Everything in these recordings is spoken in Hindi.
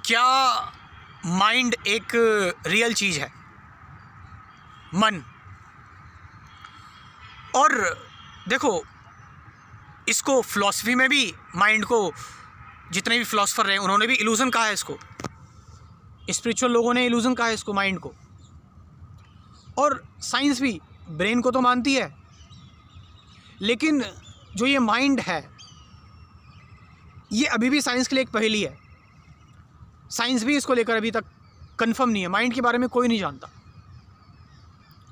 क्या माइंड एक रियल चीज़ है? मन। और देखो, इसको फिलॉसफी में भी माइंड को, जितने भी फिलॉसफर रहे उन्होंने भी इल्यूज़न कहा है इसको, स्पिरिचुअल लोगों ने इल्यूज़न कहा है इसको, माइंड को। और साइंस भी ब्रेन को तो मानती है, लेकिन जो ये माइंड है ये अभी भी साइंस के लिए एक पहेली है। साइंस भी इसको लेकर अभी तक कंफर्म नहीं है। माइंड के बारे में कोई नहीं जानता।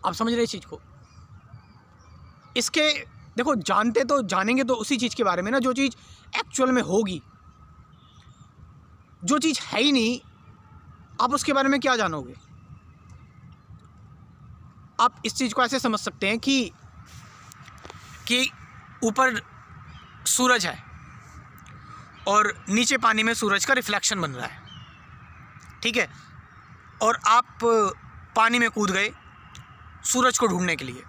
आप समझ रहे इस चीज़ को? इसके देखो, जानते तो जानेंगे तो उसी चीज़ के बारे में ना, जो चीज़ एक्चुअल में होगी। जो चीज़ है ही नहीं, आप उसके बारे में क्या जानोगे? आप इस चीज़ को ऐसे समझ सकते हैं कि ऊपर सूरज है और नीचे पानी में सूरज का रिफ्लेक्शन बन रहा है, ठीक है? और आप पानी में कूद गए सूरज को ढूंढने के लिए।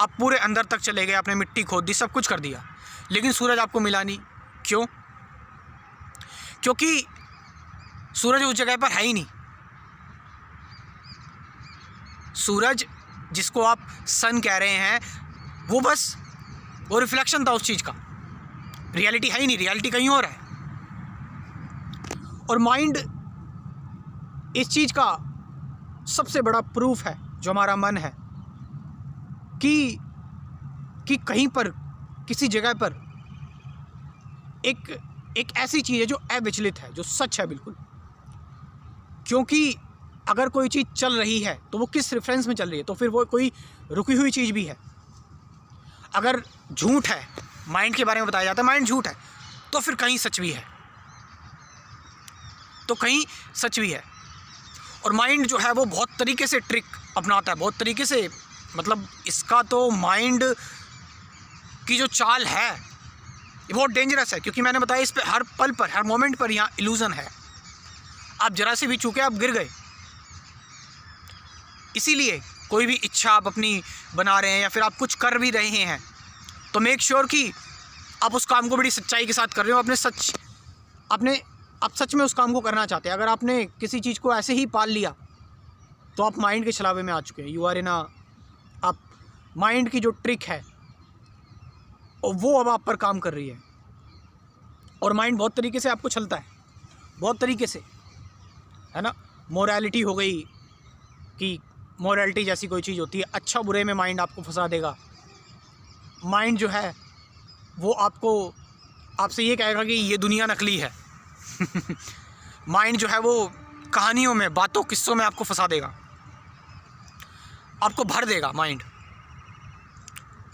आप पूरे अंदर तक चले गए, आपने मिट्टी खोद दी, सब कुछ कर दिया, लेकिन सूरज आपको मिला नहीं। क्यों? क्योंकि सूरज उस जगह पर है ही नहीं। सूरज, जिसको आप सन कह रहे हैं, वो रिफ्लेक्शन था उस चीज़ का। रियलिटी है ही नहीं, रियलिटी कहीं और है। और माइंड इस चीज़ का सबसे बड़ा प्रूफ है, जो हमारा मन है, कि कहीं पर, किसी जगह पर एक ऐसी चीज़ है जो अविचलित है, जो सच है बिल्कुल। क्योंकि अगर कोई चीज़ चल रही है तो वो किस रेफरेंस में चल रही है? तो फिर वो कोई रुकी हुई चीज़ भी है। अगर झूठ है, माइंड के बारे में बताया जाता है माइंड झूठ है, तो फिर कहीं सच भी है, तो कहीं सच भी है। और माइंड जो है वो बहुत तरीके से ट्रिक अपनाता है, बहुत तरीके से। मतलब इसका तो माइंड की जो चाल है ये बहुत डेंजरस है, क्योंकि मैंने बताया इस पे हर पल पर, हर मोमेंट पर यहाँ इल्यूज़न है। आप जरा से भी चूके आप गिर गए। इसीलिए कोई भी इच्छा आप अपनी बना रहे हैं या फिर आप कुछ कर भी रहे हैं, तो मेक श्योर कि आप उस काम को बड़ी सच्चाई के साथ कर रहे हो। आप सच में उस काम को करना चाहते हैं। अगर आपने किसी चीज़ को ऐसे ही पाल लिया तो आप माइंड के छलावे में आ चुके हैं। यू आर इन आप माइंड की जो ट्रिक है और वो अब आप पर काम कर रही है। और माइंड बहुत तरीके से आपको छलता है, बहुत तरीके से, है ना। मोरालिटी हो गई, कि मोरालिटी जैसी कोई चीज़ होती है, अच्छा बुरे में माइंड आपको फंसा देगा। माइंड जो है वो आपसे ये कहेगा कि ये दुनिया नकली है। माइंड जो है वो कहानियों में, बातों, किस्सों में आपको फंसा देगा, आपको भर देगा माइंड।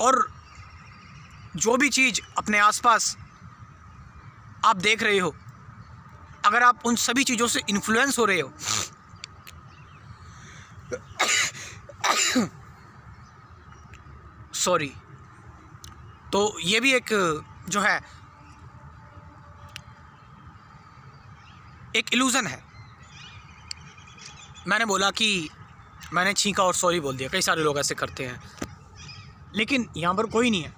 और जो भी चीज़ अपने आसपास आप देख रहे हो, अगर आप उन सभी चीज़ों से इन्फ्लुएंस हो रहे हो, सॉरी, तो ये भी एक जो है एक इल्यूज़न है। मैंने बोला कि मैंने छींका और सॉरी बोल दिया। कई सारे लोग ऐसे करते हैं, लेकिन यहाँ पर कोई नहीं है।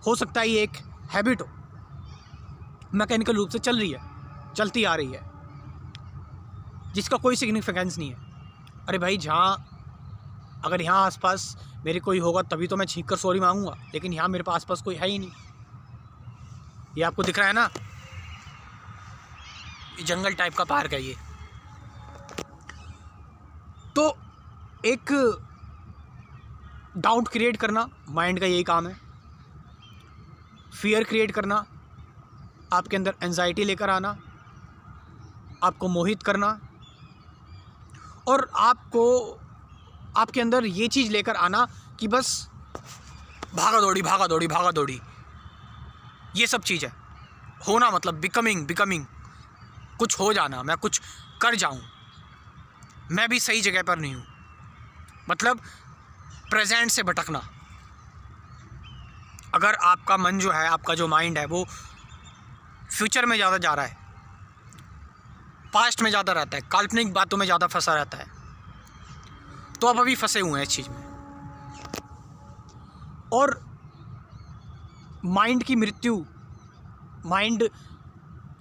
हो सकता है ये एक हैबिट हो, मैकेनिकल रूप से चलती आ रही है, जिसका कोई सिग्निफिकेंस नहीं है। अरे भाई, अगर यहाँ आसपास मेरे कोई होगा तभी तो मैं छींक कर सॉरी मांगूंगा, लेकिन यहाँ मेरे पास आसपास कोई है ही नहीं। ये आपको दिख रहा है ना, ये जंगल टाइप का पार्क है ये। तो एक डाउट क्रिएट करना माइंड का यही काम है। फियर क्रिएट करना, आपके अंदर एंजाइटी लेकर आना, आपको मोहित करना, और आपके अंदर ये चीज़ लेकर आना कि बस भागा दौड़ी, ये सब चीज़ है। होना मतलब बिकमिंग, कुछ हो जाना, मैं कुछ कर जाऊं, मैं भी सही जगह पर नहीं हूं, मतलब प्रेजेंट से भटकना। अगर आपका मन जो है, आपका जो माइंड है, वो फ्यूचर में ज़्यादा जा रहा है, पास्ट में ज़्यादा रहता है, काल्पनिक बातों में ज़्यादा फंसा रहता है, तो आप अभी फंसे हुए हैं इस चीज़ में। और माइंड की मृत्यु, माइंड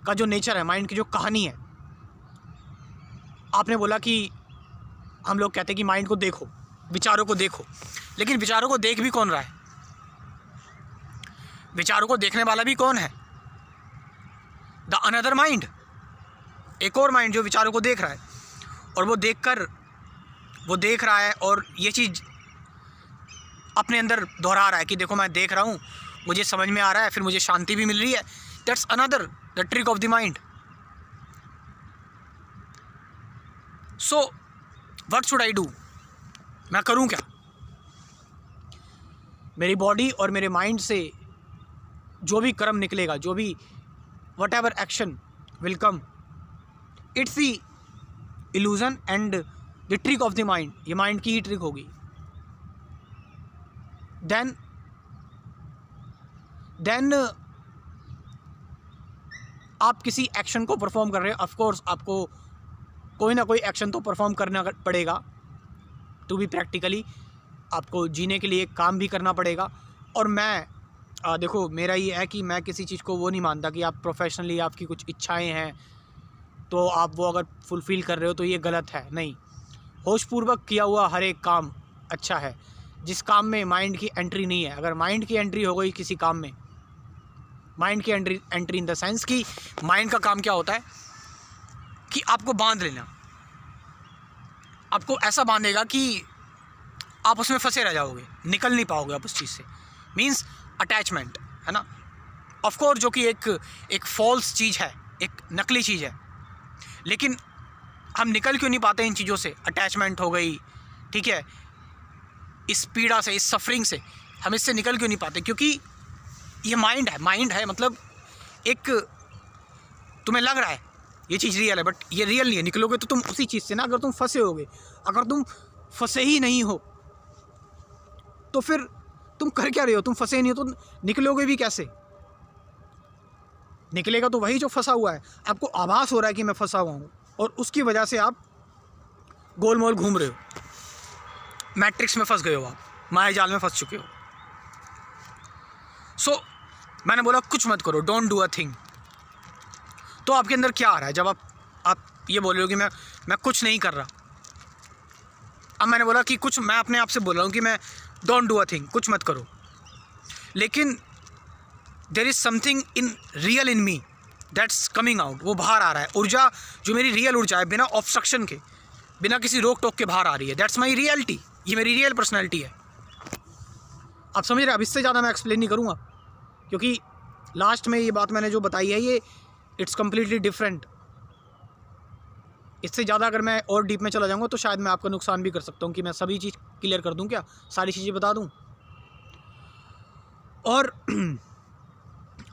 का जो नेचर है, माइंड की जो कहानी है, आपने बोला कि हम लोग कहते हैं कि माइंड को देखो, विचारों को देखो, लेकिन विचारों को देख भी कौन रहा है? विचारों को देखने वाला भी कौन है? द अनदर माइंड, एक और माइंड जो विचारों को देख रहा है, और वो देख रहा है और ये चीज़ अपने अंदर दोहरा रहा है कि देखो मैं देख रहा हूँ, मुझे समझ में आ रहा है, फिर मुझे शांति भी मिल रही है। That's another the trick of the mind. So what should I do? मैं करूँ क्या? मेरी बॉडी और मेरे माइंड से जो भी कर्म निकलेगा, जो भी what ever action will come, it's the illusion and the trick of the mind. ये माइंड की ही ट्रिक होगी। देन आप किसी एक्शन को परफॉर्म कर रहे हैं, ऑफ कोर्स आपको कोई ना कोई एक्शन तो परफॉर्म करना पड़ेगा। टू बी प्रैक्टिकली आपको जीने के लिए एक काम भी करना पड़ेगा। और मैं देखो, मेरा ये है कि मैं किसी चीज़ को वो नहीं मानता कि आप प्रोफेशनली आपकी कुछ इच्छाएं हैं तो आप वो अगर फुलफ़िल कर रहे हो तो ये गलत है। नहीं, होशपूर्वक किया हुआ हर एक काम अच्छा है। जिस काम में माइंड की एंट्री नहीं है, अगर माइंड की एंट्री हो गई किसी काम में, माइंड की एंट्री इन द सेंस कि माइंड का काम क्या होता है कि आपको बांध लेना, आपको ऐसा बांधेगा कि आप उसमें फंसे रह जाओगे, निकल नहीं पाओगे आप उस चीज़ से। मीन्स अटैचमेंट, है ना। ऑफ कोर्स जो कि एक फॉल्स चीज़ है, एक नकली चीज़ है, लेकिन हम निकल क्यों नहीं पाते इन चीज़ों से? अटैचमेंट हो गई, ठीक है, इस पीड़ा से, इस सफरिंग से हम इससे निकल क्यों नहीं पाते? क्योंकि ये माइंड है। मतलब एक तुम्हें लग रहा है ये चीज़ रियल है, बट ये रियल नहीं है। निकलोगे तो तुम उसी चीज़ से ना, अगर तुम फंसे होगे। अगर तुम फंसे ही नहीं हो तो फिर तुम कर क्या रहे हो? तुम फंसे नहीं हो तो निकलोगे भी कैसे? निकलेगा तो वही जो फंसा हुआ है। आपको आभास हो रहा है कि मैं फंसा हुआ हूँ, और उसकी वजह से आप गोलमोल घूम रहे हो, मैट्रिक्स में फंस गए हो, आप माया जाल में फंस चुके हो। सो मैंने बोला कुछ मत करो, डोंट डू अ थिंग। तो आपके अंदर क्या आ रहा है जब आप ये बोल रहे हो कि मैं कुछ नहीं कर रहा? अब मैंने बोला कि कुछ, मैं अपने आप से बोल रहा हूँ कि मैं डोंट डू अ थिंग, कुछ मत करो, लेकिन there is something in real in me that's coming out. वो बाहर आ रहा है, ऊर्जा जो मेरी रियल ऊर्जा है, बिना ऑब्स्ट्रक्शन के, बिना किसी रोक टोक के बाहर आ रही है। दैट्स माई रियलिटी, ये मेरी रियल पर्सनैलिटी है। आप समझ रहे हैं? अब इससे ज़्यादा मैं एक्सप्लेन नहीं करूँगा, क्योंकि लास्ट में ये बात मैंने जो बताई है ये इट्स कम्प्लीटली डिफरेंट। इससे ज़्यादा अगर मैं और डीप में चला जाऊँगा तो शायद मैं आपका नुकसान भी कर सकता हूँ कि मैं सभी चीज़ क्लियर कर दूँ, क्या सारी चीज़ें बता दूँ। और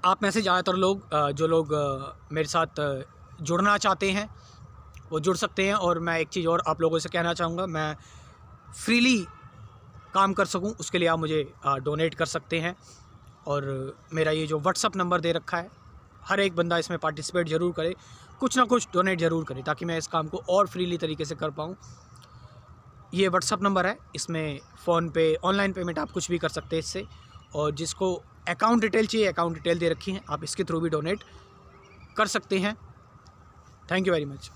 आप में से ज़्यादातर लोग जो लोग मेरे साथ जुड़ना चाहते हैं वो जुड़ सकते हैं। और मैं एक चीज़ और आप लोगों से कहना चाहूँगा, मैं फ्रीली काम कर सकूँ उसके लिए आप मुझे डोनेट कर सकते हैं। और मेरा ये जो व्हाट्सअप नंबर दे रखा है, हर एक बंदा इसमें पार्टिसिपेट ज़रूर करे, कुछ ना कुछ डोनेट ज़रूर करे, ताकि मैं इस काम को और फ्रीली तरीके से कर पाऊँ। ये व्हाट्सअप नंबर है, इसमें फ़ोन पे ऑनलाइन पेमेंट आप कुछ भी कर सकते हैं इससे। और जिसको अकाउंट डिटेल चाहिए, अकाउंट डिटेल दे रखी है, आप इसके थ्रू भी डोनेट कर सकते हैं। Thank you very much.